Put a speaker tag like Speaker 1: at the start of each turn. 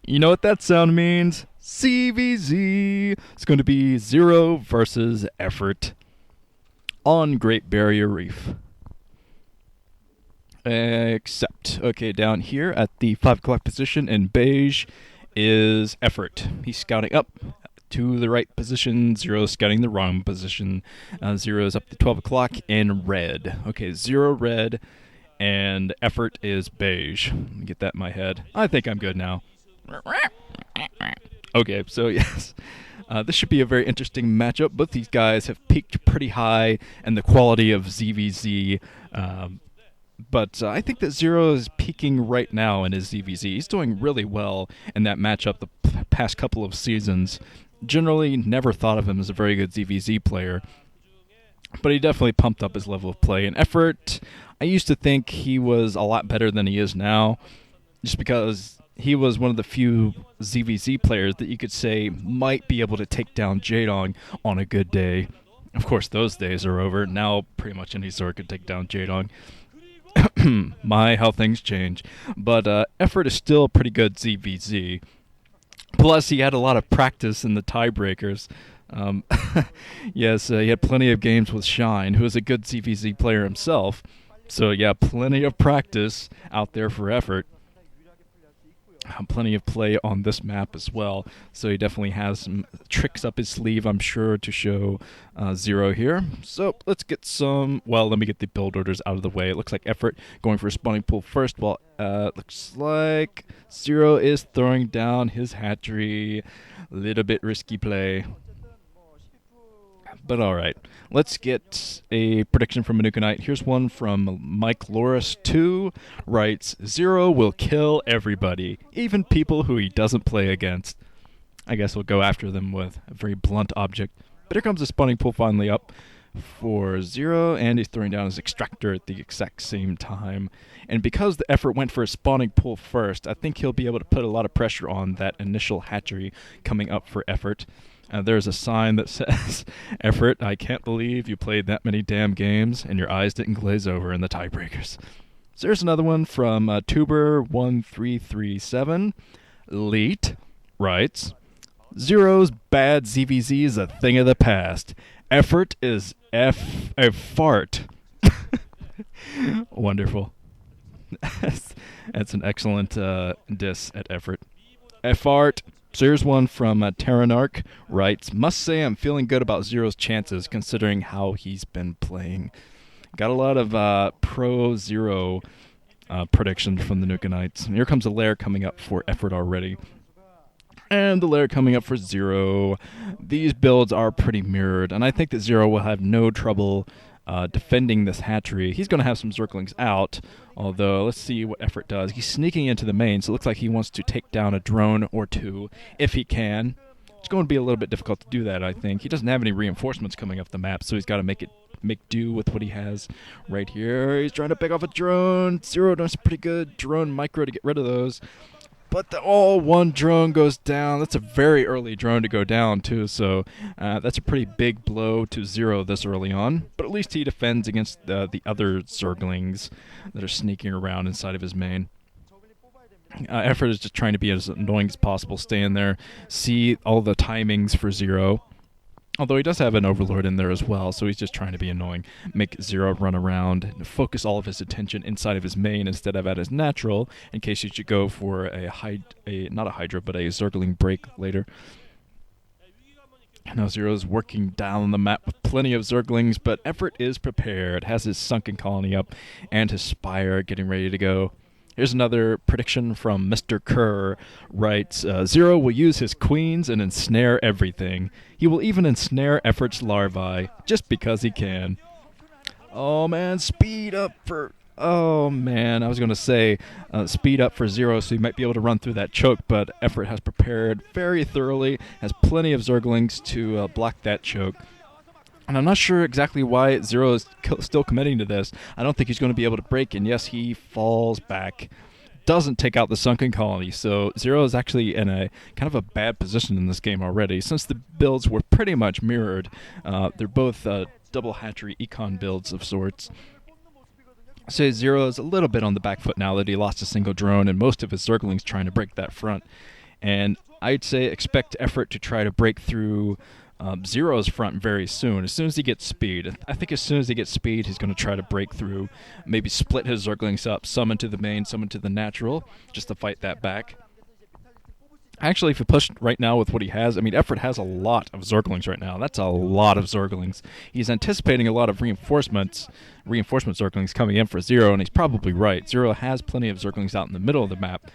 Speaker 1: You know what that sound means? CVZ. It's going to be ZerO versus EffOrt on Great Barrier Reef. Except, okay, down here at the 5 o'clock position in Beige is EffOrt. He's scouting up to the right position. ZerO scouting the wrong position. ZerO is up to 12 o'clock in red. Okay, ZerO red and EffOrt is beige. Let me get that in my head. I think I'm good now. Okay, so yes. This should be a very interesting matchup. Both these guys have peaked pretty high in the quality of ZVZ. But I think that ZerO is peaking right now in his ZVZ. He's doing really well in that matchup the past couple of seasons. Generally, never thought of him as a very good ZVZ player. But he definitely pumped up his level of play. And EffOrt, I used to think he was a lot better than he is now. Just because he was one of the few ZVZ players that you could say might be able to take down Jaedong on a good day. Of course, those days are over. Now, pretty much any Zerg could take down Jaedong. My, how things change. But EffOrt is still a pretty good ZVZ. Plus, he had a lot of practice in the tiebreakers. Yes, he had plenty of games with Shine, who is a good ZVZ player himself. So, yeah, plenty of practice out there for EffOrt. Plenty of play on this map as well. So he definitely has some tricks up his sleeve, I'm sure, to show ZerO here. So let's get some... Well, let me get the build orders out of the way. It looks like EffOrt going for a spawning pool first. Well, looks like ZerO is throwing down his hatchery. Little bit risky play. But alright, let's get a prediction from Manuka Here's one from Mike Loris 2, writes, ZerO will kill everybody, even people who he doesn't play against. I guess we'll go after them with a very blunt object. But here comes the spawning pool finally up for ZerO, and he's throwing down his extractor at the exact same time. And because the EffOrt went for a spawning pool first, I think he'll be able to put a lot of pressure on that initial hatchery coming up for EffOrt. There's a sign that says, EffOrt, I can't believe you played that many damn games and your eyes didn't glaze over in the tiebreakers. So there's another one from Tuber1337. Leet writes, ZerO's bad ZVZ is a thing of the past. EffOrt is EffOrt. Wonderful. That's an excellent diss at EffOrt. EffOrt. So here's one from Terranarch, writes, must say I'm feeling good about ZerO's chances considering how he's been playing. Got a lot of pro ZerO predictions from the Nukenites. And here comes a lair coming up for EffOrt already. And the lair coming up for ZerO. These builds are pretty mirrored, and I think that ZerO will have no trouble defending this hatchery. He's going to have some Zerglings out, although let's see what EffOrt does. He's sneaking into the main, so it looks like he wants to take down a drone or two if he can. It's going to be a little bit difficult to do that, I think. He doesn't have any reinforcements coming up the map, so he's got to make do with what he has right here. He's trying to pick off a drone. ZerO does a pretty good drone micro to get rid of those. But one drone goes down. That's a very early drone to go down, too, so that's a pretty big blow to ZerO this early on. But at least he defends against the other Zerglings that are sneaking around inside of his main. EffOrt is just trying to be as annoying as possible, stay in there, see all the timings for ZerO. Although he does have an Overlord in there as well, so he's just trying to be annoying, make ZerO run around, and focus all of his attention inside of his main instead of at his natural, in case he should go for not a Hydra, but a Zergling break later. Now ZerO's working down the map with plenty of Zerglings, but EffOrt is prepared, has his sunken colony up, and his spire getting ready to go. Here's another prediction from Mr. Kerr, writes, ZerO will use his queens and ensnare everything. He will even ensnare EffOrt's larvae, just because he can. Oh man, speed up for... Oh man, I was going to say speed up for ZerO so he might be able to run through that choke, but EffOrt has prepared very thoroughly, has plenty of Zerglings to block that choke. And I'm not sure exactly why ZerO is still committing to this. I don't think he's going to be able to break, and yes, he falls back. Doesn't take out the sunken colony, so ZerO is actually in a kind of a bad position in this game already. Since the builds were pretty much mirrored, they're both double hatchery econ builds of sorts. So ZerO is a little bit on the back foot now that he lost a single drone, and most of his Zerglings trying to break that front. And I'd say expect EffOrt to try to break through ZerO's front very soon. As soon as he gets speed, I think as soon as he gets speed, he's going to try to break through, maybe split his Zerglings up, some into the main, some into the natural, just to fight that back. Actually, if you push right now with what he has, I mean, EffOrt has a lot of Zerglings right now. That's a lot of Zerglings. He's anticipating a lot of reinforcement Zerglings coming in for ZerO, and he's probably right. ZerO has plenty of Zerglings out in the middle of the map,